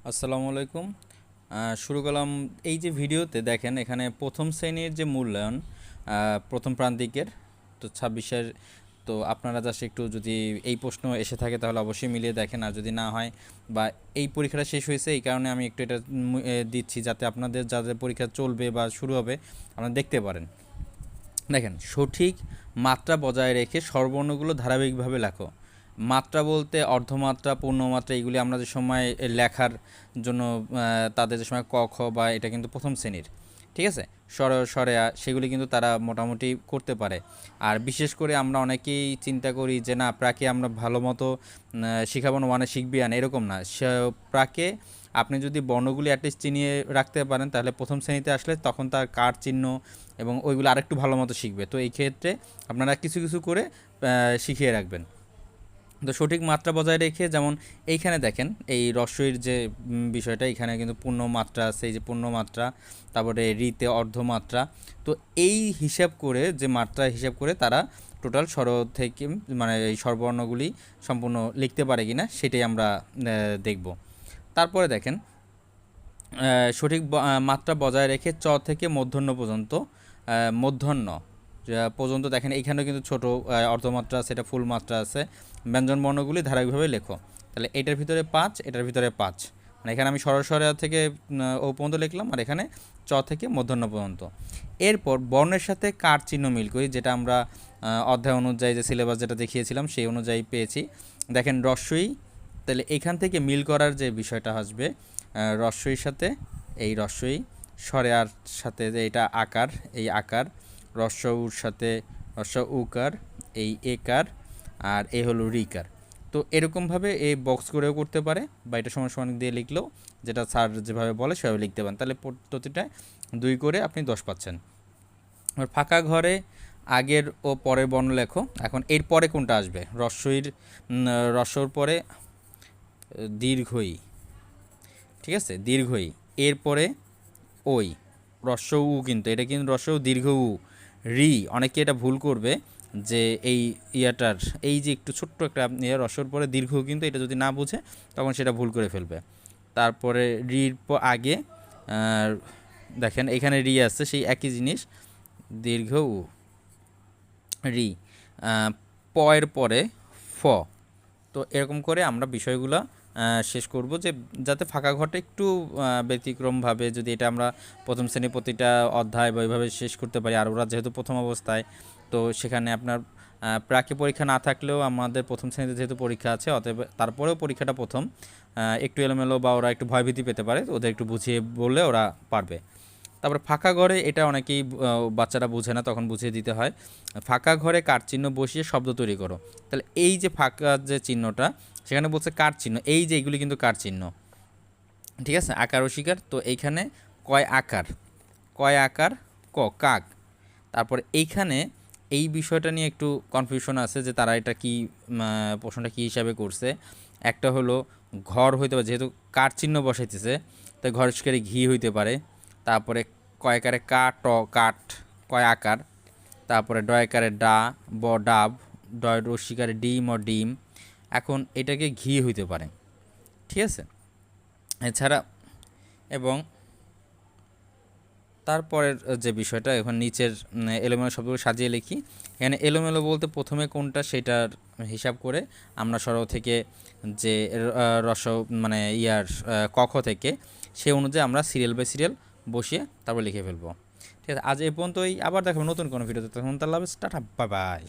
আসসালামু আলাইকুম। শুরু করলাম। এই যে ভিডিওতে দেখেন এখানে প্রথম শ্রেণীর যে মূল্যায়ন প্রথম প্রান্তিকের তো 26-এর। তো আপনারা জাস্ট একটু যদি এই প্রশ্ন এসে থাকে তাহলে অবশ্যই মিলিয়ে দেখেন, আর যদি না হয় বা এই পরীক্ষাটা শেষ হয়েছে এই কারণে আমি একটু এটা দিচ্ছি যাতে আপনাদের যাদের পরীক্ষা চলবে বা শুরু হবে আপনারা দেখতে পারেন। দেখেন, সঠিক মাত্রা বজায় রেখে স্বরবর্ণগুলো ধারাবাহিকভাবে লেখো। মাত্রা বলতে অর্ধমাত্রা, পূর্ণমাত্রা, এগুলি আমরা যে সময় লেখার জন্য তাদের যে সময় ক খ বা এটা কিন্তু প্রথম শ্রেণীর, ঠিক আছে, সরেয়া সেগুলি কিন্তু তারা মোটামুটি করতে পারে। আর বিশেষ করে আমরা অনেকেই চিন্তা করি যে না প্রাকে আমরা ভালো মতো শিখাবো না, মানে শিখবি না, এরকম না। প্রাকে আপনি যদি বর্ণগুলি অ্যাটলিস্ট চিনিয়ে রাখতে পারেন তাহলে প্রথম শ্রেণীতে আসলে তখন তার কার চিহ্ন এবং ওইগুলো আরেকটু ভালো মতো শিখবে। তো এই ক্ষেত্রে আপনারা কিছু কিছু করে শিখিয়ে রাখবেন। তো সঠিক মাত্রা বজায় রেখে, যেমন এইখানে দেখেন এই রস্বইর যে বিষয়টা, এখানে কিন্তু পূর্ণ মাত্রা আছে, এই যে পূর্ণ মাত্রা, তারপরে রিতে অর্ধমাত্রা। তো এই হিসাব করে, যে মাত্রা হিসাব করে তারা টোটাল স্বর থেকে মানে এই স্বরবর্ণগুলি সম্পূর্ণ লিখতে পারে কিনা সেটাই আমরা দেখব। তারপরে দেখেন সঠিক মাত্রা বজায় রেখে চ থেকে মূর্ধন্য পর্যন্ত, মূর্ধন্য পর্যন্ত দেখেন এইখানেও কিন্তু ছোট অর্ধমাত্রা আছে, এটা ফুল মাত্রা আছে। ব্যঞ্জন বর্ণগুলি ধারাবাহিকভাবে লেখো। তাহলে এটার ভিতরে 5, এটার ভিতরে 5, মানে এখানে আমি সরসরা থেকে ও পর্যন্ত লিখলাম, আর এখানে চ থেকে মূর্ধন্য পর্যন্ত। এরপর বর্ণের সাথে কার চিহ্ন মিল করি, যেটা আমরা অধ্যায় অনুযায়ী যে সিলেবাস যেটা দেখিয়েছিলাম সেই অনুযায়ী পেয়েছি। দেখেন রস্বই, তাহলে এখান থেকে মিল করার যে বিষয়টা আসবে, রস্বইর সাথে এই রস্বই, স্বরেয়ার সাথে যে এটা আকার, এই আকার, রস্বউর সাথে উকার, এই একার, আর এ হলো রিকার। তো এরকমভাবে এই বক্স করেও করতে পারে, বা এটা সমান সমান দিয়ে লিখলেও, যেটা স্যার যেভাবে বলে সেভাবে লিখতে পারেন। তাহলে প্রতিটায় 2 করে আপনি 10 পাচ্ছেন। আর ফাঁকা ঘরে আগের ও পরের বর্ণ লেখো। এখন এর পরে কোনটা আসবে? রস্বর পরে দীর্ঘই, ঠিক আছে, দীর্ঘই। এরপরে ওই রস্ব উ, কিন্তু এটা কিন্তু রস্ব দীর্ঘ উ, রি। অনেকে এটা ভুল করবে যে এই ইয়াটার এই যে একটু ছোট্ট একটা রস্বর পরে দীর্ঘ, কিন্তু এটা যদি না বুঝে তখন সেটা ভুল করে ফেলবে। তারপরে রির আগে দেখেন এখানে রি আছে, সেই একই জিনিস, দীর্ঘ উ, রি, পয়ের পরে ফ। তো এরকম করে আমরা বিষয়গুলো শেষ করব, যে যাতে ফাঁকা ঘরটা একটু ব্যতিক্রমভাবে, যদি এটা আমরা প্রথম শ্রেণী প্রতিটা অধ্যায় বা ওইভাবে শেষ করতে পারি। আর ওরা যেহেতু প্রথম অবস্থায়, তো সেখানে আপনার প্রাকে পরীক্ষা না থাকলেও আমাদের প্রথম শ্রেণীতে যেহেতু পরীক্ষা আছে, অতএব তারপরেও পরীক্ষাটা প্রথম একটু এলোমেলো বা ওরা একটু ভয়ভীতি পেতে পারে, ওদের একটু বুঝিয়ে বললে ওরা পারবে। তারপরে ফাঁকা ঘরে, এটা অনেকেই বাচ্চারা বুঝে না, তখন বুঝিয়ে দিতে হয়। ফাঁকা ঘরে কার চিহ্ন বসিয়ে শব্দ তৈরি করো। তাহলে এই যে ফাঁকা যে চিহ্নটা, সেখানে বলছে কার চিহ্ন, এই যে এইগুলি কিন্তু কার চিহ্ন, ঠিক আছে, আকার ও শিকার। তো এইখানে কয় আকার, কয় আকার, কাক। তারপর এইখানে এই বিষয়টা নিয়ে একটু কনফিউশন আছে যে তারা এটা কি প্রশ্নটা কী হিসাবে করছে। একটা হলো ঘর হইতে পারে, যেহেতু কার চিহ্ন বসাইতেছে, তাই ঘর শিকারে ঘি হইতে পারে। তারপরে কয়কারে কাট, কাঠ, কয় আকার। তারপরে ডয়কারে ডা, ডাব, ডয় রসিকারে ডিম ও ডিম। এখন এটাকে ঘি হইতে পারে, ঠিক আছে। এছাড়া এবং তারপরের যে বিষয়টা, এখন নিচের এলোমেলো শব্দগুলো সাজিয়ে লিখি। এখানে এলোমেলো বলতে প্রথমে কোনটা সেটার হিসাব করে আমরা সরো থেকে যে রস মানে ইয়ার কখ থেকে, সে অনুযায়ী আমরা সিরিয়াল বাই সিরিয়াল বসিয়ে তারপর লিখে ফেলবো। ঠিক আছে, আজ এই পর্যন্তই। আবার দেখাবো নতুন কোনো ভিডিওতে, তখন তাহলে টাটা, বাই বাই।